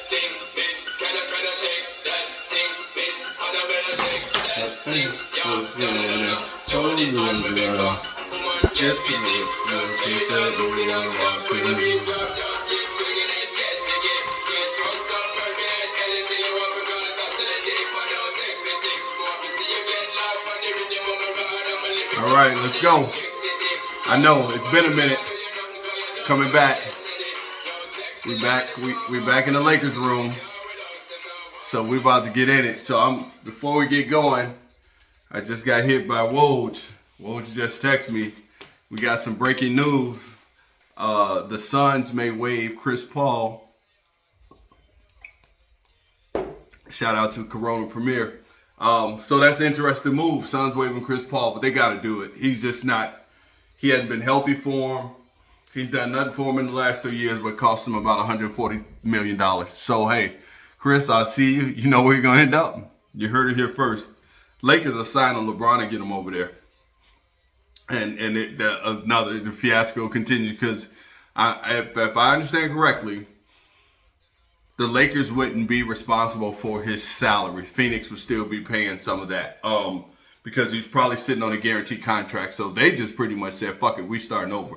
thing, bitch. Can I shake that thing, bitch? I better shake that thing. Yo, Tony, I'm a big up. Woman, get pity. Just shake that booty on top. When the beat drop, just keep swinging it. Get jiggy. Get drunk, up, working it. Anything you want, we're gonna toss it deep. I don't take pity. Want to see you get locked on the rhythm of my rod. I'm a living. All right, let's go. I know it's been a minute. Coming back. We back in the Lakers room. So we about to get in it. So before we get going, I just got hit by Woj. Woj just texted me. We got some breaking news. The Suns may waive Chris Paul. Shout out to Corona Premier. So that's an interesting move. Suns waiving Chris Paul, but they got to do it. He's just not. He hasn't been healthy for him. He's done nothing for him in the last 3 years, but cost him about $140 million. So, hey, Chris, I see you. You know where you're going to end up. You heard it here first. Lakers are signing LeBron to get him over there. And the fiasco continues because if I understand correctly, the Lakers wouldn't be responsible for his salary. Phoenix would still be paying some of that because he's probably sitting on a guaranteed contract. So they just pretty much said, fuck it, we starting over.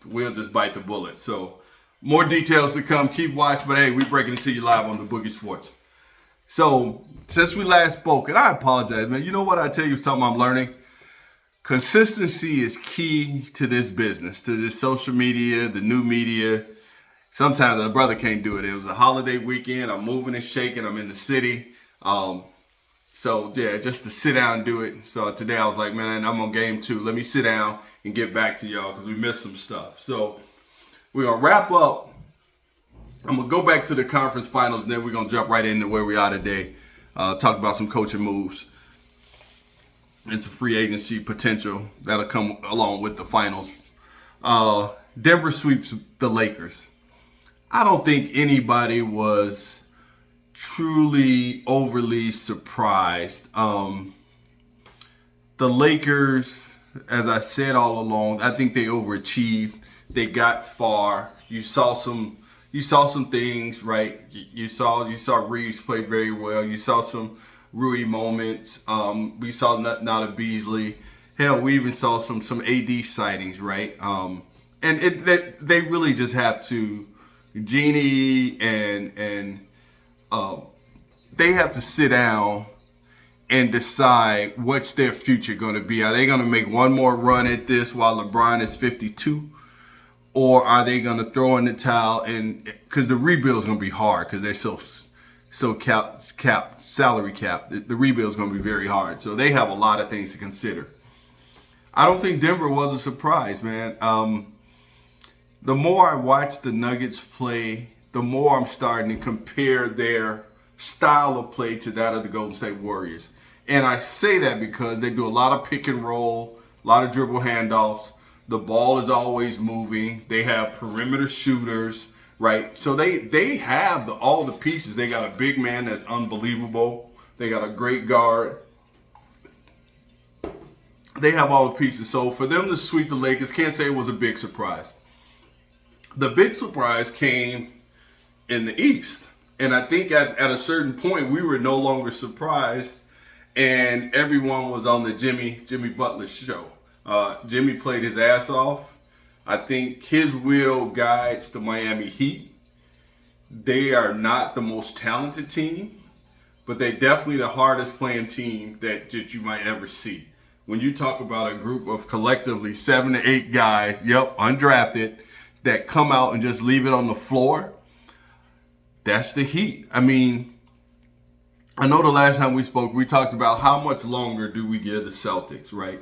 We'll just bite the bullet. So more details to come. Keep watch. But hey, we breaking it to you live on the Boogie Sports. So since we last spoke, and I apologize, man. You know what? I tell you something I'm learning. Consistency is key to this business, to this social media, the new media. Sometimes a brother can't do it. It was a holiday weekend. I'm moving and shaking. I'm in the city. So yeah, just to sit down and do it. So today I was like, man, I'm on game 2. Let me sit down and get back to y'all because we missed some stuff. So we're going to wrap up. I'm going to go back to the conference finals and then we're going to jump right into where we are today. Talk about some coaching moves and some free agency potential that'll come along with the finals. Denver sweeps the Lakers. I don't think anybody was truly overly surprised. The Lakers, as I said all along, I think they overachieved. They got far. You saw some things, right? You saw Reeves play very well. You saw some Rui moments. We saw Nada Beasley. Hell, we even saw some AD sightings, right? And they really just have to. Genie and they have to sit down and decide what's their future going to be. Are they going to make one more run at this while LeBron is 52? Or are they going to throw in the towel? And because the rebuild is going to be hard because they're so salary cap. The rebuild is going to be very hard. So they have a lot of things to consider. I don't think Denver was a surprise, man. The more I watch the Nuggets play, the more I'm starting to compare their style of play to that of the Golden State Warriors. And I say that because they do a lot of pick and roll, a lot of dribble handoffs. The ball is always moving. They have perimeter shooters, right? So they have all the pieces. They got a big man that's unbelievable. They got a great guard. They have all the pieces. So for them to sweep the Lakers, can't say it was a big surprise. The big surprise came in the East. And I think at a certain point, we were no longer surprised. And everyone was on the Jimmy Butler show. Jimmy played his ass off. I think his will guides the Miami Heat. They are not the most talented team, but they're definitely the hardest playing team that you might ever see. When you talk about a group of collectively 7 to 8 guys, undrafted, that come out and just leave it on the floor, that's the Heat. I mean, I know the last time we spoke, we talked about how much longer do we give the Celtics, right?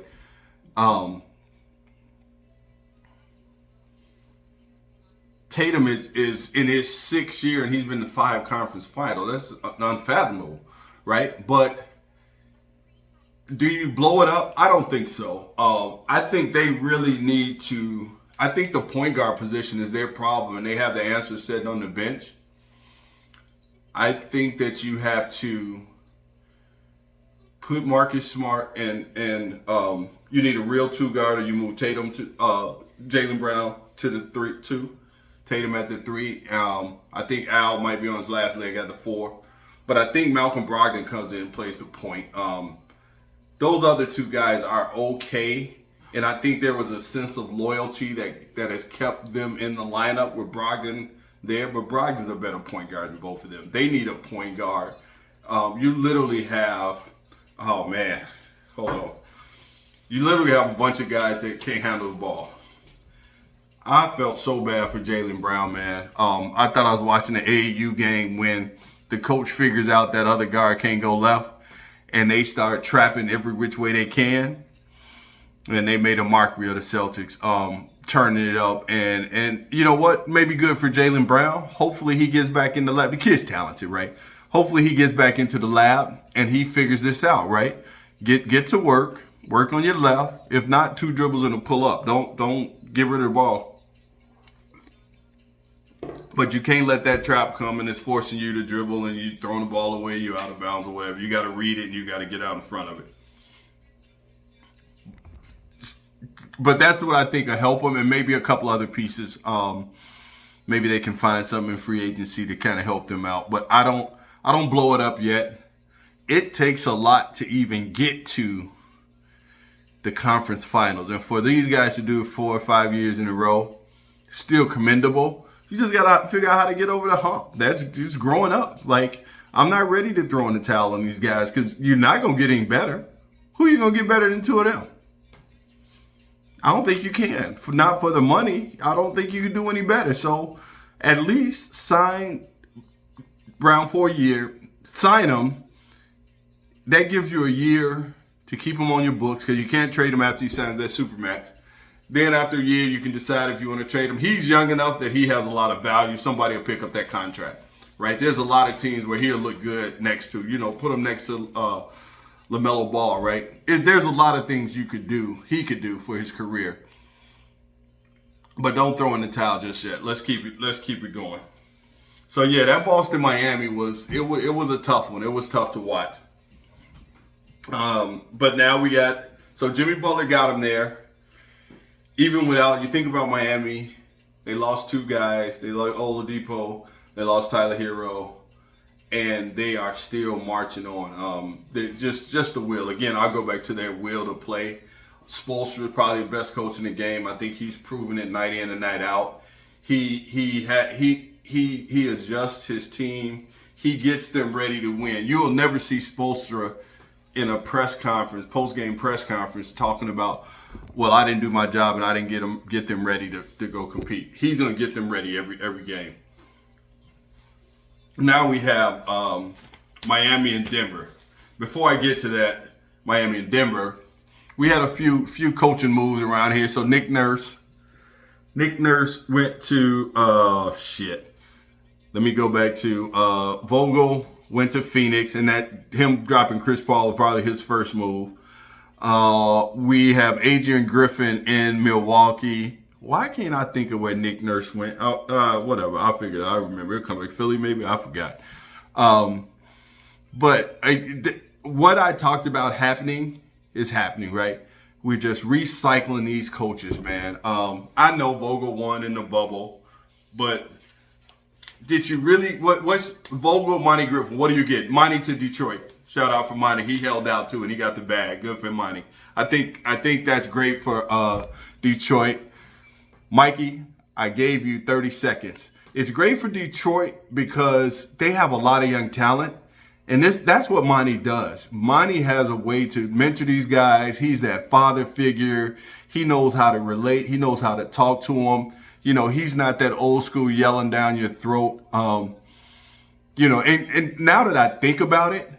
Tatum is in his 6th year and he's been to 5 conference finals. That's unfathomable, right? But do you blow it up? I don't think so. I think they really need to. I think the point guard position is their problem and they have the answer sitting on the bench. I think that you have to put Marcus Smart and you need a real 2 guard, or you move Tatum to Jaylen Brown to the 2 Tatum at the 3. I think Al might be on his last leg at the 4. But I think Malcolm Brogdon comes in and plays the point. Those other 2 guys are okay. And I think there was a sense of loyalty that has kept them in the lineup with Brogdon there. But Brogdon's a better point guard than both of them. They need a point guard. You literally have, oh man, hold on. You literally have a bunch of guys that can't handle the ball. I felt so bad for Jaylen Brown, man. I thought I was watching the AAU game when the coach figures out that other guard can't go left, and they start trapping every which way they can. And they made a mockery of the Celtics, turning it up. And you know what? Maybe good for Jaylen Brown. Hopefully he gets back in the lab. The kid's talented, right? Hopefully he gets back into the lab and he figures this out, right? Get to work. Work on your left. If not, 2 dribbles and a pull up. Don't get rid of the ball. But you can't let that trap come and it's forcing you to dribble and you throwing the ball away, you out of bounds or whatever. You got to read it and you got to get out in front of it. But that's what I think will help them, and maybe a couple other pieces. Maybe they can find something in free agency to kind of help them out. But I don't blow it up yet. It takes a lot to even get to the conference finals, and for these guys to do it 4 or 5 years in a row, still commendable. You just gotta figure out how to get over the hump. That's just growing up. Like, I'm not ready to throw in the towel on these guys because you're not gonna get any better. Who are you gonna get better than 2 of them? I don't think you can. Not for the money. I don't think you can do any better. So at least sign Brown for a year. Sign him. That gives you a year to keep him on your books because you can't trade him after he signs that Supermax. Then after a year, you can decide if you want to trade him. He's young enough that he has a lot of value. Somebody will pick up that contract, right? There's a lot of teams where he'll look good next to, put him next to LaMelo Ball, right? There's a lot of things he could do for his career. But don't throw in the towel just yet. Let's keep it going. So yeah, that Boston Miami was a tough one. It was tough to watch. But now so Jimmy Butler got him there. Even without, you think about Miami, they lost 2 guys. They lost Oladipo. They lost Tyler Hero. And they are still marching on. They're just the will. Again, I'll go back to their will to play. Spoelstra is probably the best coach in the game. I think he's proven it night in and night out. He adjusts his team. He gets them ready to win. You will never see Spoelstra in a post-game press conference, talking about, well, I didn't do my job and I didn't get them ready to go compete. He's going to get them ready every game. Now we have Miami and Denver. Before I get to that, Miami and Denver, we had a few coaching moves around here. So Nick Nurse went to Let me go back to Vogel went to Phoenix, and him dropping Chris Paul was probably his first move. We have Adrian Griffin in Milwaukee. Why can't I think of where Nick Nurse went? Whatever. I figured I remember. It'll come back. Philly, maybe. I forgot. But what I talked about happening is happening, right? We're just recycling these coaches, man. I know Vogel won in the bubble, but did you really? What's Vogel, Monty Griffin? What do you get? Monty to Detroit. Shout out for Monty. He held out too, and he got the bag. Good for Monty. I think that's great for Detroit. Mikey, I gave you 30 seconds. It's great for Detroit because they have a lot of young talent. And that's what Monty does. Monty has a way to mentor these guys. He's that father figure. He knows how to relate. He knows how to talk to them. He's not that old school yelling down your throat. And now that I think about it,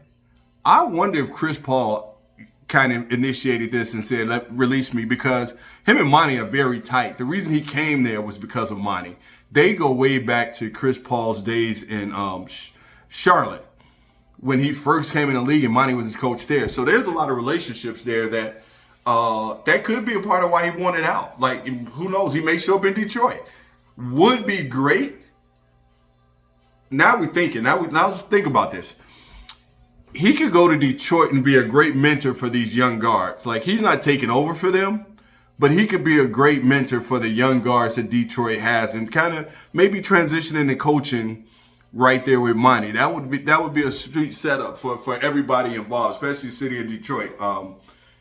I wonder if Chris Paul kind of initiated this and said, release me, because him and Monty are very tight. The reason he came there was because of Monty. They go way back to Chris Paul's days in Charlotte when he first came in the league and Monty was his coach there. So there's a lot of relationships there that could be a part of why he wanted out. Like, who knows? He may show up in Detroit. Would be great. Now we're thinking. Now let's think about this. He could go to Detroit and be a great mentor for these young guards. Like, he's not taking over for them, but he could be a great mentor for the young guards that Detroit has, and kind of maybe transition into coaching right there with Monty. That would be a street setup for everybody involved, especially the city of Detroit.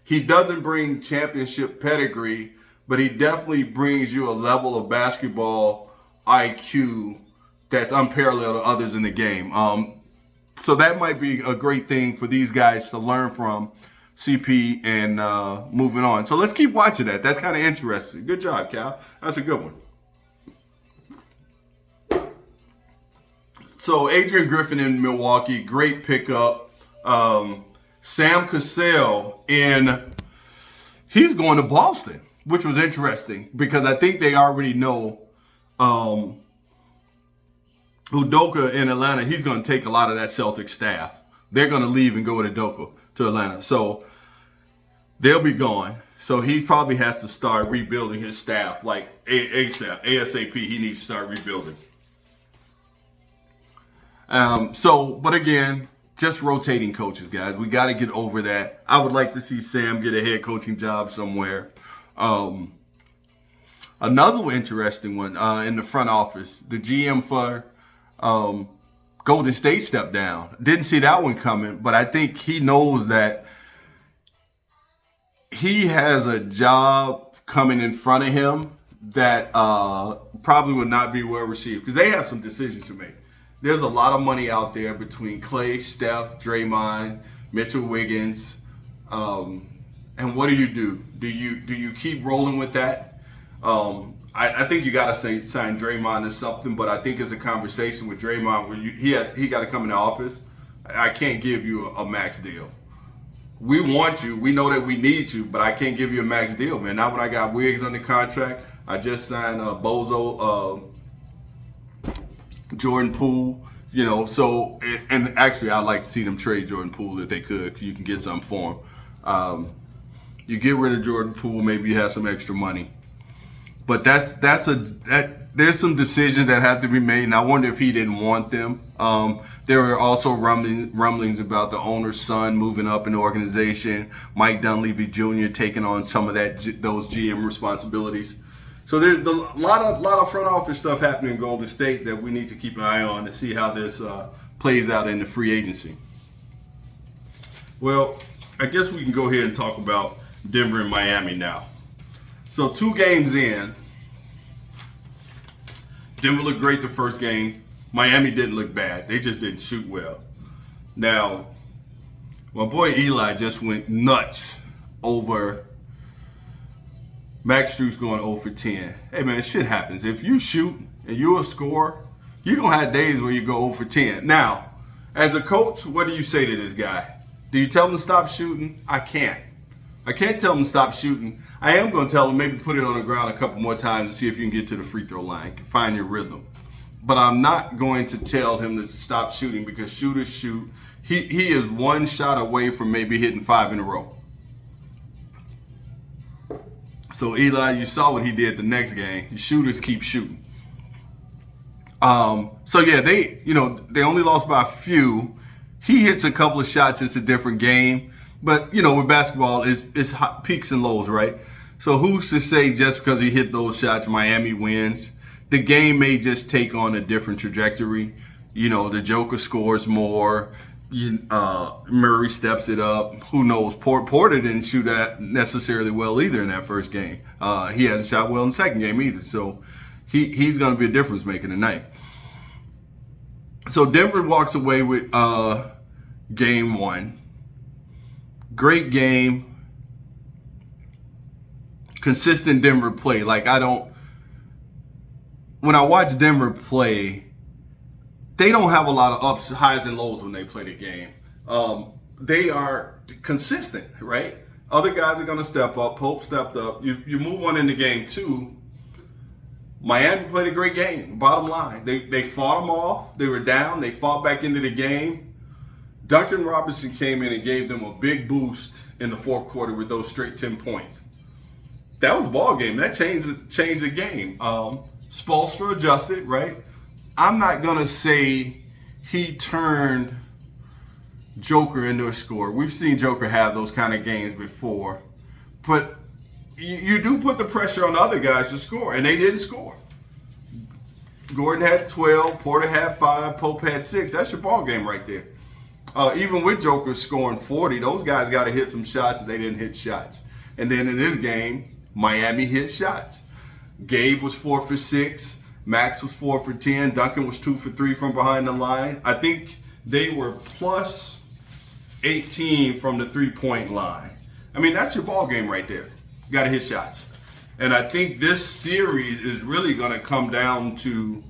He doesn't bring championship pedigree, but he definitely brings you a level of basketball IQ that's unparalleled to others in the game. So that might be a great thing for these guys to learn from CP and moving on. So let's keep watching that. That's kind of interesting. Good job, Cal. That's a good one. So Adrian Griffin in Milwaukee, great pickup. Sam Cassell he's going to Boston, which was interesting because I think they already know Udoka in Atlanta. He's going to take a lot of that Celtic staff. They're going to leave and go to Udoka to Atlanta. So they'll be gone. So he probably has to start rebuilding his staff like ASAP. He needs to start rebuilding. But again, just rotating coaches, guys. We got to get over that. I would like to see Sam get a head coaching job somewhere. Another interesting one in the front office, the GM for Golden State stepped down. Didn't see that one coming, but I think he knows that he has a job coming in front of him that probably would not be well received because they have some decisions to make. There's a lot of money out there between Clay, Steph, Draymond, Mitchell Wiggins. And what do? Do you keep rolling with that? I think you got to sign Draymond to something, but I think it's a conversation with Draymond where he got to come in the office. I can't give you a max deal. We want you. We know that we need you, but I can't give you a max deal, man. Not when I got Wiggs under contract. I just signed Bozo, Jordan Poole, so, and actually I'd like to see them trade Jordan Poole if they could. You can get something for him. You get rid of Jordan Poole, maybe you have some extra money. But there's some decisions that have to be made, and I wonder if he didn't want them. There were also rumblings about the owner's son moving up in the organization, Mike Dunleavy Jr. taking on some of those GM responsibilities. So there's a lot of front office stuff happening in Golden State that we need to keep an eye on to see how this plays out in the free agency. Well, I guess we can go ahead and talk about Denver and Miami now. So 2 games in, Denver looked great the first game. Miami didn't look bad. They just didn't shoot well. Now, my boy Eli just went nuts over Max Strus going 0 for 10. Hey, man, shit happens. If you shoot and you're a scorer, you're going to have days where you go 0 for 10. Now, as a coach, what do you say to this guy? Do you tell him to stop shooting? I can't tell him to stop shooting. I am going to tell him maybe put it on the ground a couple more times and see if you can get to the free throw line. Find your rhythm. But I'm not going to tell him to stop shooting because shooters shoot. He is one shot away from maybe hitting 5 in a row. So Eli, you saw what he did the next game. The shooters keep shooting. So yeah, they only lost by a few. He hits a couple of shots. It's a different game. But, with basketball, it's hot peaks and lows, right? So who's to say just because he hit those shots, Miami wins? The game may just take on a different trajectory. The Joker scores more. Murray steps it up. Who knows? Porter didn't shoot that necessarily well either in that first game. He hasn't shot well in the second game either. So he's going to be a difference maker tonight. So Denver walks away with game 1. Great game. Consistent Denver play. When I watch Denver play, they don't have a lot of ups, highs, and lows when they play the game. They are consistent, right? Other guys are going to step up. Pope stepped up. You move on into game 2. Miami played a great game. Bottom line, they fought them off. They were down. They fought back into the game. Duncan Robinson came in and gave them a big boost in the fourth quarter with those straight 10 points. That was a ball game. That changed the game. Spoelstra adjusted, right? I'm not going to say he turned Joker into a scorer. We've seen Joker have those kind of games before. But you do put the pressure on the other guys to score, and they didn't score. Gordon had 12, Porter had 5, Pope had 6. That's your ball game right there. Even with Joker scoring 40, those guys got to hit some shots. They didn't hit shots. And then in this game, Miami hit shots. Gabe was 4 for 6. Max was 4 for 10. Duncan was 2 for 3 from behind the line. I think they were plus 18 from the three-point line. I mean, that's your ball game right there. You got to hit shots. And I think this series is really going to come down to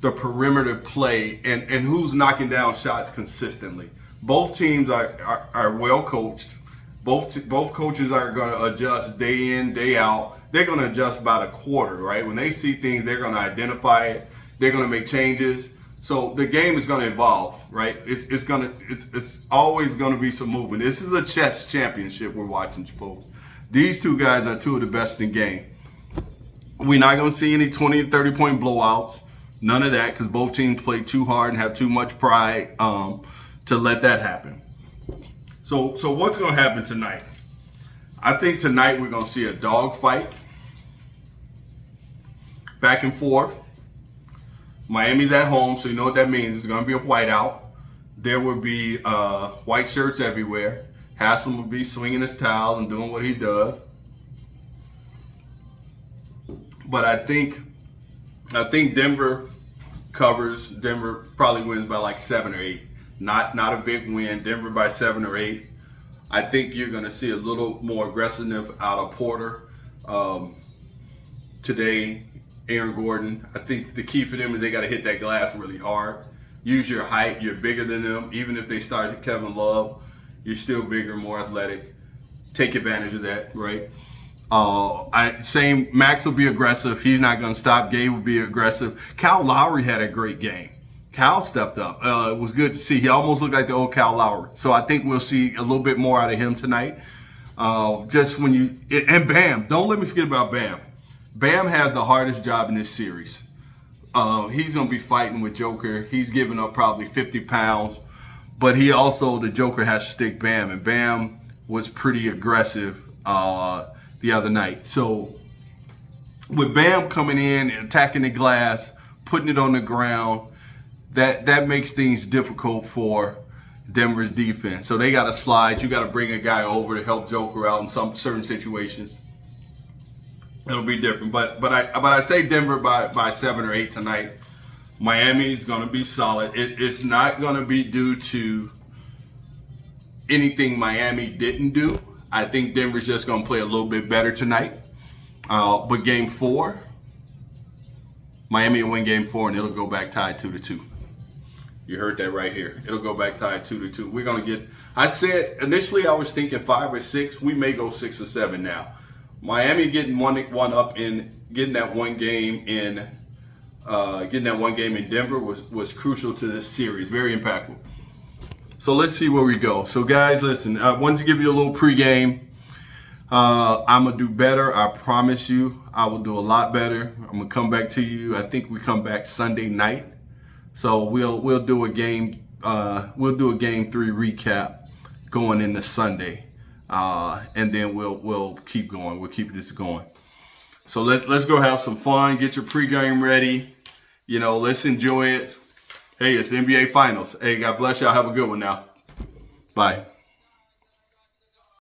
the perimeter play and who's knocking down shots consistently. Both teams are well coached. Both coaches are going to adjust day in, day out. They're going to adjust by the quarter, right? When they see things, they're going to identify it. They're going to make changes. So the game is going to evolve, right? It's always going to be some movement. This is a chess championship we're watching, folks. These two guys are two of the best in the game. We're not going to see any 20 and 30-point blowouts. None of that, because both teams play too hard and have too much pride to let that happen. So what's going to happen tonight? I think tonight we're going to see a dogfight, back and forth. Miami's at home, so you know what that means. It's going to be a whiteout. There will be white shirts everywhere. Haslam will be swinging his towel and doing what he does. But I think Denver covers. Denver probably wins by like 7 or 8. Not a big win. Denver by 7 or 8. I think you're going to see a little more aggressiveness out of Porter today. Aaron Gordon. I think the key for them is they got to hit that glass really hard. Use your height. You're bigger than them. Even if they start at Kevin Love, you're still bigger, more athletic. Take advantage of that, right? Max will be aggressive. He's not going to stop. Gabe will be aggressive. Kyle Lowry had a great game. Cal stepped up. It was good to see. He almost looked like the old Kyle Lowry. So I think we'll see a little bit more out of him tonight. And Bam. Don't let me forget about Bam. Bam has the hardest job in this series. He's going to be fighting with Joker. He's giving up probably 50 pounds. But the Joker has to stick Bam. And Bam was pretty aggressive the other night. So with Bam coming in, attacking the glass, putting it on the ground, that makes things difficult for Denver's defense. So they got to slide. You got to bring a guy over to help Joker out in some certain situations. It'll be different. But I say Denver by 7 or 8 tonight. Miami is going to be solid. It's not going to be due to anything Miami didn't do. I think Denver's just going to play a little bit better tonight. But game 4, Miami will win game 4, and it'll go back tied 2-2. You heard that right here. It'll go back tied 2-2. We're going to get, I said, initially I was thinking 5 or 6. We may go 6 or 7 now. Miami getting one up in, getting that one game in Denver was crucial to this series. Very impactful. So let's see where we go. So guys, listen, I wanted to give you a little pregame. I'm going to do better. I promise you I will do a lot better. I'm going to come back to you. I think we come back Sunday night. So we'll do a game 3 recap going into Sunday. And then we'll keep going. We'll keep this going. So let's go have some fun. Get your pregame ready. You know, let's enjoy it. Hey, it's NBA Finals. Hey, God bless y'all. Have a good one now. Bye.